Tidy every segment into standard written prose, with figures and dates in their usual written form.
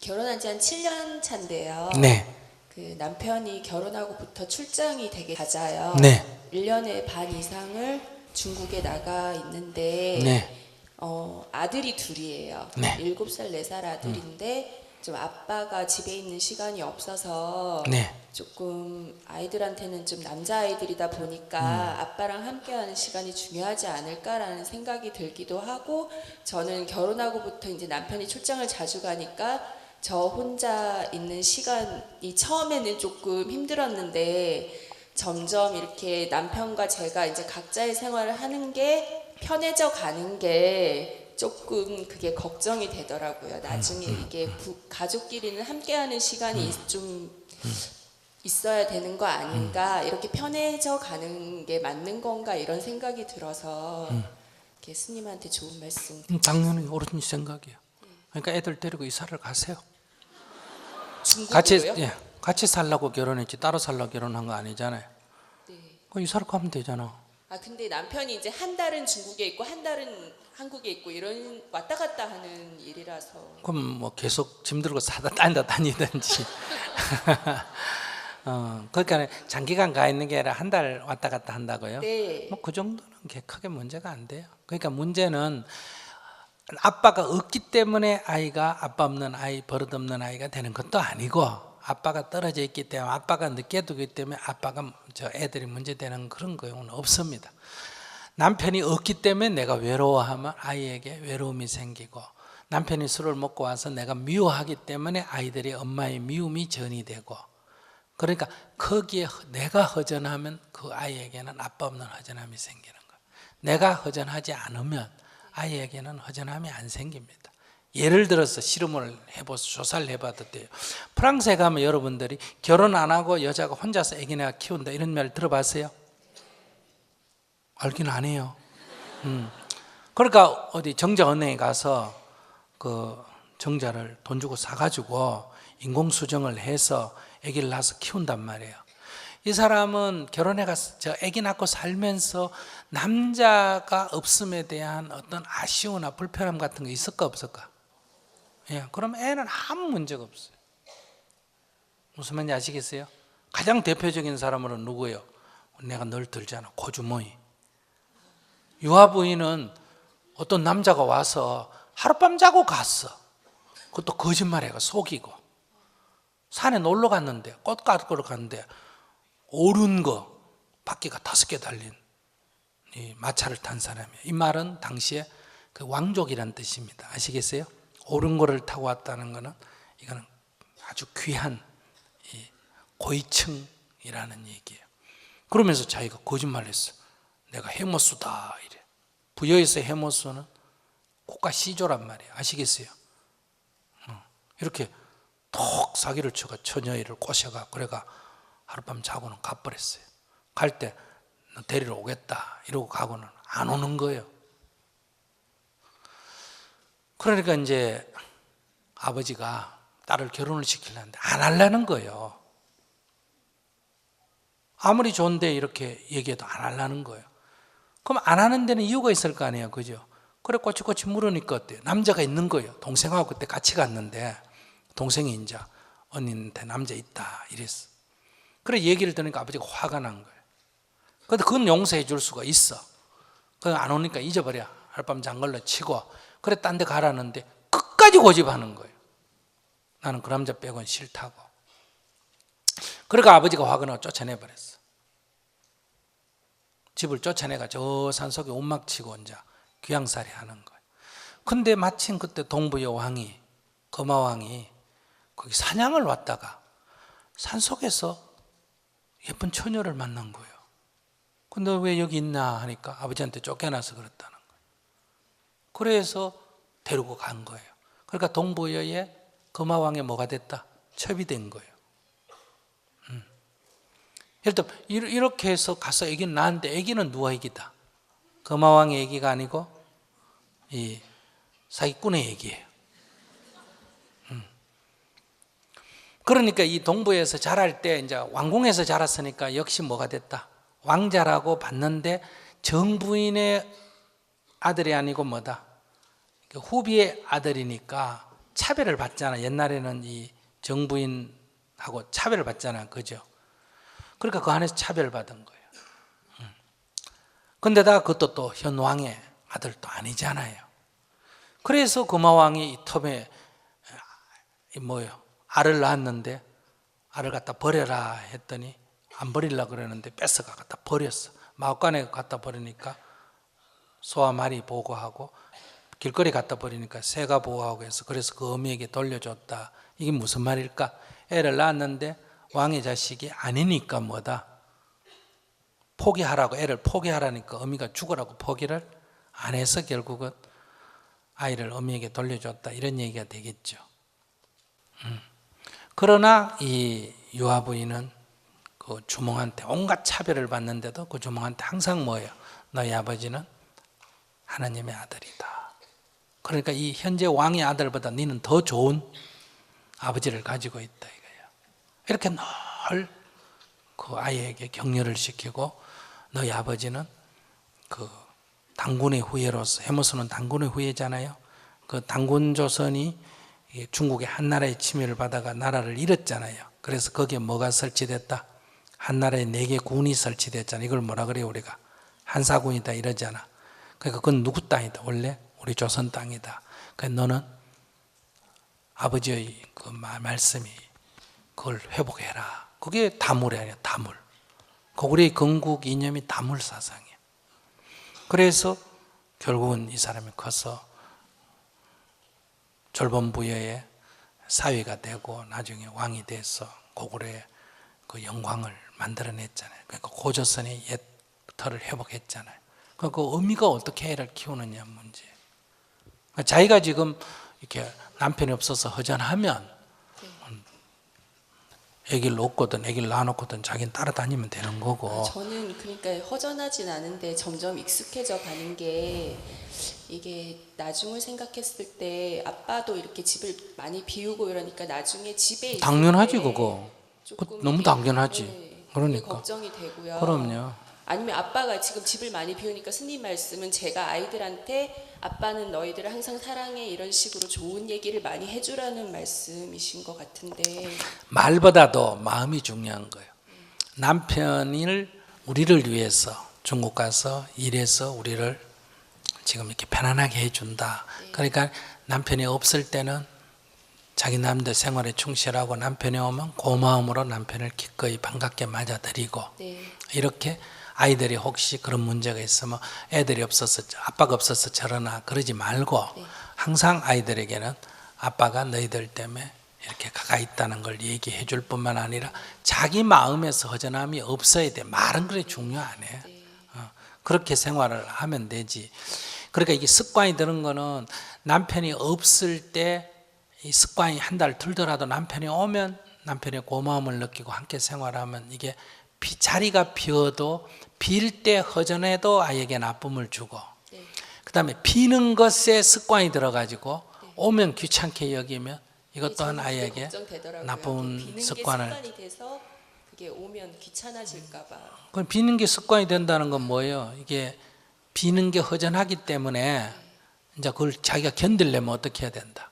결혼한 지 한 7년 차인데요. 네. 그 남편이 결혼하고부터 출장이 되게 잦아요. 네. 1년에 반 이상을 중국에 나가 있는데 네. 아들이 둘이에요. 네. 7살, 4살 아들인데 좀 아빠가 집에 있는 시간이 없어서 네. 조금 아이들한테는 좀 남자아이들이다 보니까 아빠랑 함께하는 시간이 중요하지 않을까라는 생각이 들기도 하고, 저는 결혼하고부터 이제 남편이 출장을 자주 가니까 저 혼자 있는 시간이 처음에는 조금 힘들었는데 점점 이렇게 남편과 제가 이제 각자의 생활을 하는 게 편해져 가는 게 조금 그게 걱정이 되더라고요. 나중에 이게 가족끼리는 함께하는 시간이 좀 있어야 되는 거 아닌가, 이렇게 편해져 가는 게 맞는 건가, 이런 생각이 들어서 이렇게 스님한테 좋은 말씀. 당연히 옳은 생각이에요. 그러니까 애들 데리고 이사를 가세요. 중국으로요? 같이 살라고 결혼했지 따로 살라고 결혼한 거 아니잖아요. 네. 그 이사를 가면 되잖아. 근데 남편이 이제 한 달은 중국에 있고 한 달은 한국에 있고 이런 왔다 갔다 하는 일이라서. 그럼 뭐 계속 짐 들고 사다 다니든지. 그러니까 장기간 가 있는 게 아니라 한 달 왔다 갔다 한다고요? 네. 뭐 그 정도는 크게 문제가 안 돼요. 그러니까 문제는 아빠가 없기 때문에 아이가 아빠 없는 아이, 버릇없는 아이가 되는 것도 아니고, 아빠가 떨어져 있기 때문에, 아빠가 늦게 두기 때문에 아빠가 애들이 문제되는 그런 경우는 없습니다. 남편이 없기 때문에 내가 외로워하면 아이에게 외로움이 생기고, 남편이 술을 먹고 와서 내가 미워하기 때문에 아이들이 엄마의 미움이 전이 되고, 그러니까 거기에 내가 허전하면 그 아이에게는 아빠 없는 허전함이 생기는 거예요. 내가 허전하지 않으면 아이에게는 허전함이 안 생깁니다. 예를 들어서 실험을 조사를 해봐도 돼요. 프랑스에 가면 여러분들이 결혼 안 하고 여자가 혼자서 아기나 키운다 이런 말 들어봤어요? 알긴 안 해요. 그러니까 어디 정자은행에 가서 그 정자를 돈 주고 사가지고 인공수정을 해서 아기를 낳아서 키운단 말이에요. 이 사람은 결혼해 가서 아기 낳고 살면서 남자가 없음에 대한 어떤 아쉬움이나 불편함 같은 거 있을까 없을까? 예, 그럼 애는 아무 문제가 없어요. 무슨 말인지 아시겠어요? 가장 대표적인 사람으로는 누구예요? 내가 늘 들잖아, 고주머니. 유아부인은 어떤 남자가 와서 하룻밤 자고 갔어. 그것도 거짓말해가 속이고. 산에 놀러 갔는데, 꽃 가꾸러 갔는데 오른 거 바퀴가 5개 달린 이 마차를 탄 사람이에요. 이 말은 당시에 그 왕족이란 뜻입니다. 아시겠어요? 오른 거를 타고 왔다는 거는 이거는 아주 귀한 고위층이라는 얘기예요. 그러면서 자기가 거짓말했어. 내가 해모수다 이래. 부여에서 해모수는 국가 시조란 말이에요. 아시겠어요? 이렇게 톡 사기를 쳐가 처녀를 꼬셔가 그래가 하룻밤 자고는 가버렸어요. 갈 때 너 데리러 오겠다 이러고 가고는 안 오는 거예요. 그러니까 이제 아버지가 딸을 결혼을 시키려는데 안 하려는 거예요. 아무리 좋은데 이렇게 얘기해도 안 하려는 거예요. 그럼 안 하는 데는 이유가 있을 거 아니에요, 그죠? 그래 꼬치꼬치 물으니까 어때요? 남자가 있는 거예요. 동생하고 그때 같이 갔는데 동생이 이제 언니한테 남자 있다 이랬어. 그래 얘기를 들으니까 아버지가 화가 난 거예요. 근데 그건 용서해 줄 수가 있어. 그건 안 오니까 잊어버려. 하룻밤 잔 걸로 치고 그래 딴 데 가라는데 끝까지 고집하는 거예요. 나는 그 남자 빼고는 싫다고. 그러니까 아버지가 화가 나고 쫓아내버렸어. 집을 쫓아내가 저 산속에 움막 치고 이제 귀양살이 하는 거예요. 근데 마침 그때 동부의 왕이, 거마왕이 거기 사냥을 왔다가 산속에서 예쁜 처녀를 만난 거예요. 근데 왜 여기 있나 하니까 아버지한테 쫓겨나서 그랬다는 거예요. 그래서 데리고 간 거예요. 그러니까 동부여의 거마왕이 뭐가 됐다? 첩이 된 거예요. 예를 들어 이렇게 해서 가서 아기는 낳았는데 아기는 누가 아기다? 거마왕의 아기가 아니고 이 사기꾼의 아기예요. 그러니까 이 동부에서 자랄 때 이제 왕궁에서 자랐으니까 역시 뭐가 됐다? 왕자라고 봤는데 정부인의 아들이 아니고 뭐다? 후비의 아들이니까 차별을 받잖아. 옛날에는 이 정부인하고 차별을 받잖아. 그죠? 그러니까 그 안에서 차별받은 거예요. 근데다가 그것도 또 현 왕의 아들도 아니잖아요. 그래서 금화왕이 이 텀에 알을 낳았는데 알을 갖다 버려라 했더니 안 버리려고 그러는데 뺏어가 갖다 버렸어. 마을간에 갖다 버리니까 소와 말이 보고하고 길거리 갖다 버리니까 새가 보호하고 해서 그래서 그 어미에게 돌려줬다. 이게 무슨 말일까? 애를 낳았는데 왕의 자식이 아니니까 뭐다? 포기하라고, 애를 포기하라니까 어미가 죽으라고 포기를 안 해서 결국은 아이를 어미에게 돌려줬다. 이런 얘기가 되겠죠. 그러나 이 유아 부인은 그 주몽한테 온갖 차별을 받는데도 그 주몽한테 항상 뭐예요? 너희 아버지는 하나님의 아들이다. 그러니까 이 현재 왕의 아들보다 너는 더 좋은 아버지를 가지고 있다 이거예요. 이렇게 늘 그 아이에게 격려를 시키고 너희 아버지는 그 당군의 후예로서 해모수는 당군의 후예잖아요. 그 당군 조선이 중국의 한나라의 침해를 받아가 나라를 잃었잖아요. 그래서 거기에 뭐가 설치됐다? 한나라에 4개 군이 설치됐잖아요. 이걸 뭐라 그래요 우리가? 한사군이다 이러잖아. 그러니까 그건 누구 땅이다? 원래 우리 조선 땅이다. 그러니까 너는 아버지의 그 말씀이 그걸 회복해라. 그게 다물이 아니야. 다물. 우리의 건국 이념이 다물 사상이에요. 그래서 결국은 이 사람이 커서 졸범부여의 사위가 되고 나중에 왕이 돼서 고구려의 그 영광을 만들어냈잖아요. 그러니까 고조선의 옛 터를 회복했잖아요. 그 의미가 어떻게 애를 키우느냐 문제. 자기가 지금 이렇게 남편이 없어서 허전하면 아기를 얻거든 아기를 낳아놓거든 자기는 따라다니면 되는 거고. 저는 그러니까 허전하진 않은데 점점 익숙해져 가는 게 이게 나중을 생각했을 때 아빠도 이렇게 집을 많이 비우고 이러니까 나중에 집에 있을 당연하지 때 그거. 조금 너무 이게, 당연하지. 네, 그러니까. 걱정이 되고요. 그럼요. 아니면 아빠가 지금 집을 많이 비우니까 스님 말씀은 제가 아이들한테 아빠는 너희들을 항상 사랑해 이런 식으로 좋은 얘기를 많이 해주라는 말씀이신 것 같은데 말보다도 마음이 중요한 거예요. 남편을 우리를 위해서 중국 가서 일해서 우리를 지금 이렇게 편안하게 해준다. 그러니까 남편이 없을 때는 자기 남들 생활에 충실하고 남편이 오면 고마움으로 남편을 기꺼이 반갑게 맞아들이고 네. 이렇게 아이들이 혹시 그런 문제가 있으면 애들이 없어서 아빠가 없어서 저러나 그러지 말고 항상 아이들에게는 아빠가 너희들 때문에 이렇게 가까이 있다는 걸 얘기해 줄 뿐만 아니라 자기 마음에서 허전함이 없어야 돼. 말은 그래 중요 안 해. 그렇게 생활을 하면 되지. 그러니까 이게 습관이 드는 거는 남편이 없을 때 이 습관이 한 달 들더라도 남편이 오면 남편의 고마움을 느끼고 함께 생활하면 이게 자리가 비어도 빌 때 허전해도 아이에게 나쁨을 주고 그 다음에 비는 것에 습관이 들어가지고 오면 귀찮게 여기면 이것 또한 아이에게 나쁜 습관을 습관이 돼서 그게 오면 귀찮아질까 봐. 그럼 비는 게 습관이 된다는 건 뭐예요? 이게 비는 게 허전하기 때문에 이제 그걸 자기가 견디려면 어떻게 해야 된다?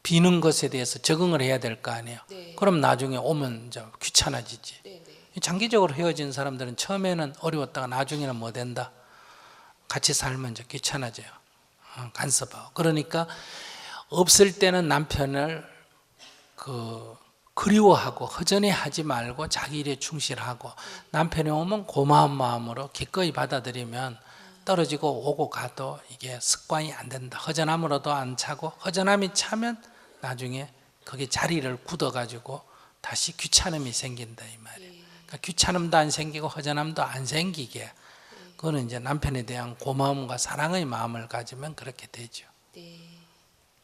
비는 것에 대해서 적응을 해야 될 거 아니에요. 네. 그럼 나중에 오면 이제 귀찮아지지. 네, 네. 장기적으로 헤어진 사람들은 처음에는 어려웠다가 나중에는 뭐 된다? 같이 살면 이제 귀찮아져요. 간섭하고. 그러니까 없을 때는 남편을 그리워하고 허전해하지 말고 자기 일에 충실하고 남편이 오면 고마운 마음으로 기꺼이 받아들이면 떨어지고 오고 가도 이게 습관이 안 된다. 허전함으로도 안 차고 허전함이 차면 나중에 거기 자리를 굳어가지고 다시 귀찮음이 생긴다 이 말이에요. 그러니까 귀찮음도 안 생기고 허전함도 안 생기게 그거는 이제 남편에 대한 고마움과 사랑의 마음을 가지면 그렇게 되죠. 네,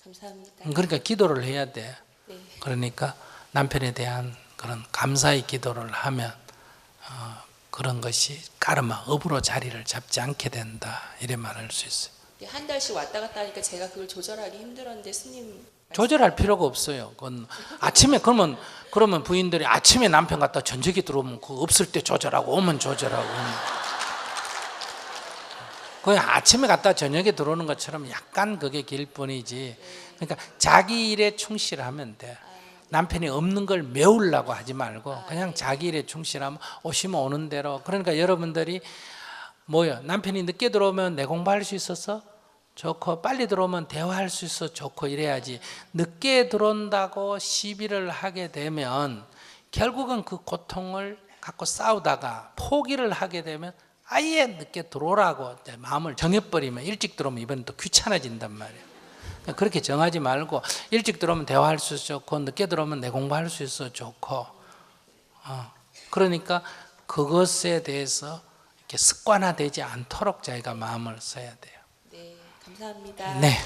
감사합니다. 그러니까 기도를 해야 돼. 네. 그러니까 남편에 대한 그런 감사의 기도를 하면 그런 것이 까르마, 업으로 자리를 잡지 않게 된다 이래 말할 수 있어요. 한 달씩 왔다 갔다 하니까 제가 그걸 조절하기 힘들었는데 스님 조절할 필요가 없어요. 그건 아침에 그러면 부인들이 아침에 남편 갖다 전적이 들어오면 그 없을 때 조절하고 오면 조절하고 그냥 아침에 갔다 저녁에 들어오는 것처럼 약간 그게 길 뿐이지. 그러니까 자기 일에 충실하면 돼. 남편이 없는 걸 메우려고 하지 말고 그냥 자기 일에 충실하면 오시면 오는 대로. 그러니까 여러분들이 뭐요? 남편이 늦게 들어오면 내 공부할 수 있어서 좋고, 빨리 들어오면 대화할 수 있어 좋고 이래야지. 늦게 들어온다고 시비를 하게 되면 결국은 그 고통을 갖고 싸우다가 포기를 하게 되면 아예 늦게 들어오라고 이제 마음을 정해버리면, 일찍 들어오면 이번엔 또 귀찮아진단 말이에요. 그렇게 정하지 말고 일찍 들어오면 대화할 수 있어 좋고, 늦게 들어오면 내 공부할 수 있어 좋고. 그러니까 그것에 대해서 이렇게 습관화되지 않도록 저희가 마음을 써야 돼요. 네, 감사합니다. 네.